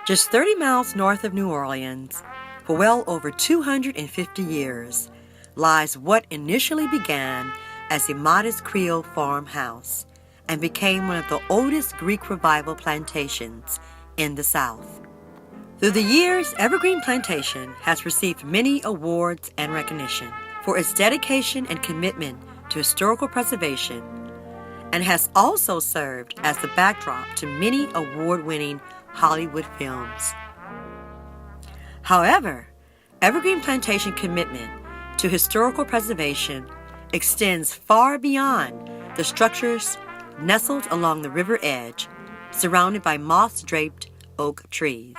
Just 30 miles north of New Orleans, for well over 250 years, lies what initially began as a modest Creole farmhouse and became one of the oldest Greek revival plantations in the South. Through the years, Evergreen Plantation has received many awards and recognition for its dedication and commitment to historical preservation, and has also served as the backdrop to many award-winning Hollywood films. However, Evergreen Plantation commitment to historical preservation extends far beyond the structures nestled along the river edge, surrounded by moss-draped oak trees.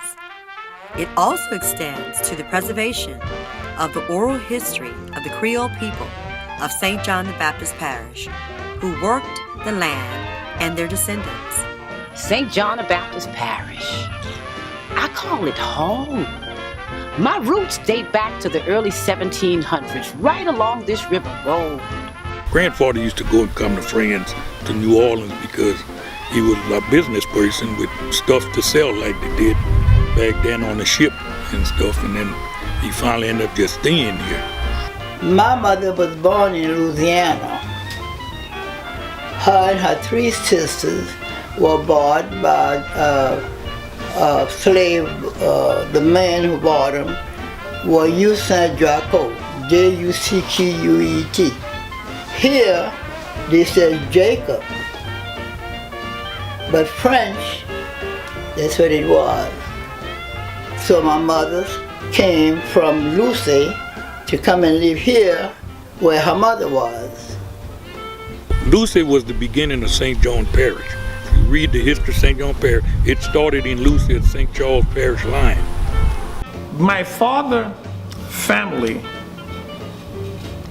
It also extends to the preservation of the oral history of the Creole people of St. John the Baptist Parish, who worked the land, and their descendants. St. John the Baptist Parish. I call it home. My roots date back to the early 1700s, right along this river road. Grandfather used to go and come to friends to New Orleans because he was a business person with stuff to sell like they did back then on the ship and stuff, and then he finally ended up just staying here. My mother was born in Louisiana. Her and her three sisters were bought by slave. The man who bought them was Usain Draco, Jucquet. Here, they said Jacob, but French, that's what it was. So my mother came from Lucy to come and live here where her mother was. Lucy was the beginning of St. John Parish. If you read the history of St. John Parish, it started in Lucy at St. Charles Parish line. My father's family,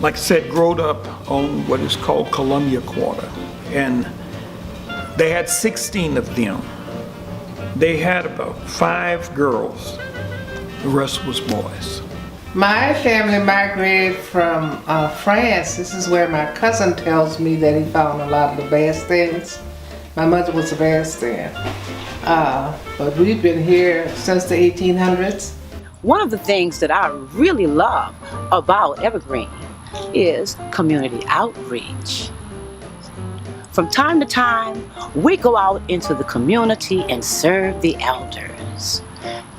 like I said, growed up on what is called Columbia Quarter, and they had 16 of them. They had about 5 girls, the rest was boys. My family migrated from France. This is where my cousin tells me that he found a lot of the Bastins. My mother was a Bastin. But we've been here since the 1800s. One of the things that I really love about Evergreen is community outreach. From time to time, we go out into the community and serve the elders.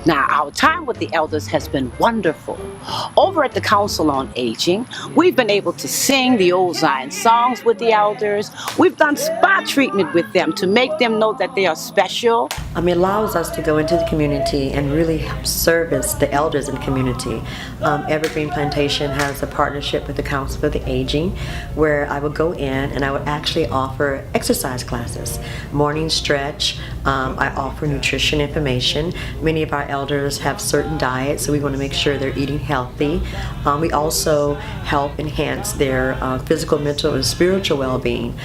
Now, our time with the elders has been wonderful. Over at the Council on Aging, we've been able to sing the old Zion songs with the elders. We've done spa treatment with them to make them know that they are special. It allows us to go into the community and really help service the elders in the community. Evergreen Plantation has a partnership with the Council for the Aging, where I would go in and I would actually offer exercise classes, morning stretch. I offer nutrition information. Many of our elders have certain diets, so we want to make sure they're eating healthy. We also help enhance their physical, mental, and spiritual well-being.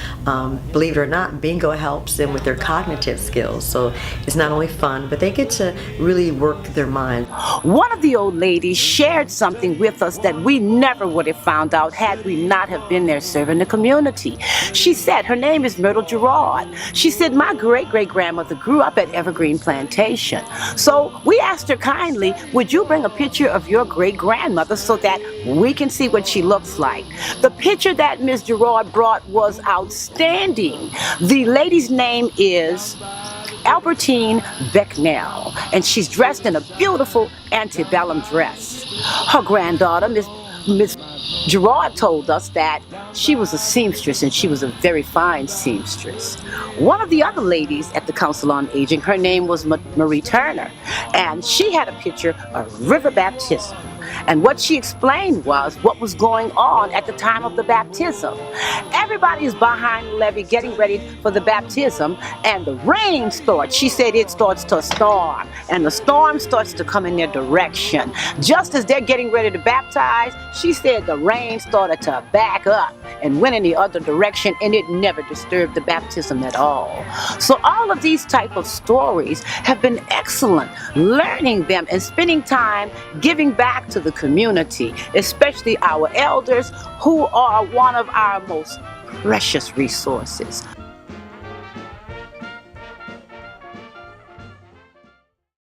Believe it or not, bingo helps them with their cognitive skills. So it's not only fun, but they get to really work their mind. One of the old ladies shared something with us that we never would have found out had we not have been there serving the community. She said, her name is Myrtle Gerard. She said, my great-great-grandmother grew up at Evergreen Plantation. So we asked her kindly, would you bring a picture of your great-grandmother so that we can see what she looks like? The picture that Ms. Gerard brought was outstanding. The lady's name is Albertine Becknell, and she's dressed in a beautiful antebellum dress. Her granddaughter, Miss Gerard, told us that she was a seamstress, and she was a very fine seamstress. One of the other ladies at the Council on Aging, her name was Marie Turner, and she had a picture of river baptism. And what she explained was what was going on at the time of the baptism. Everybody is behind the levee getting ready for the baptism, and the rain starts. She said it starts to storm, and the storm starts to come in their direction. Just as they're getting ready to baptize, she said the rain started to back up and went in the other direction, and it never disturbed the baptism at all. So all of these type of stories have been excellent, learning them and spending time giving back to the community, especially our elders, who are one of our most precious resources.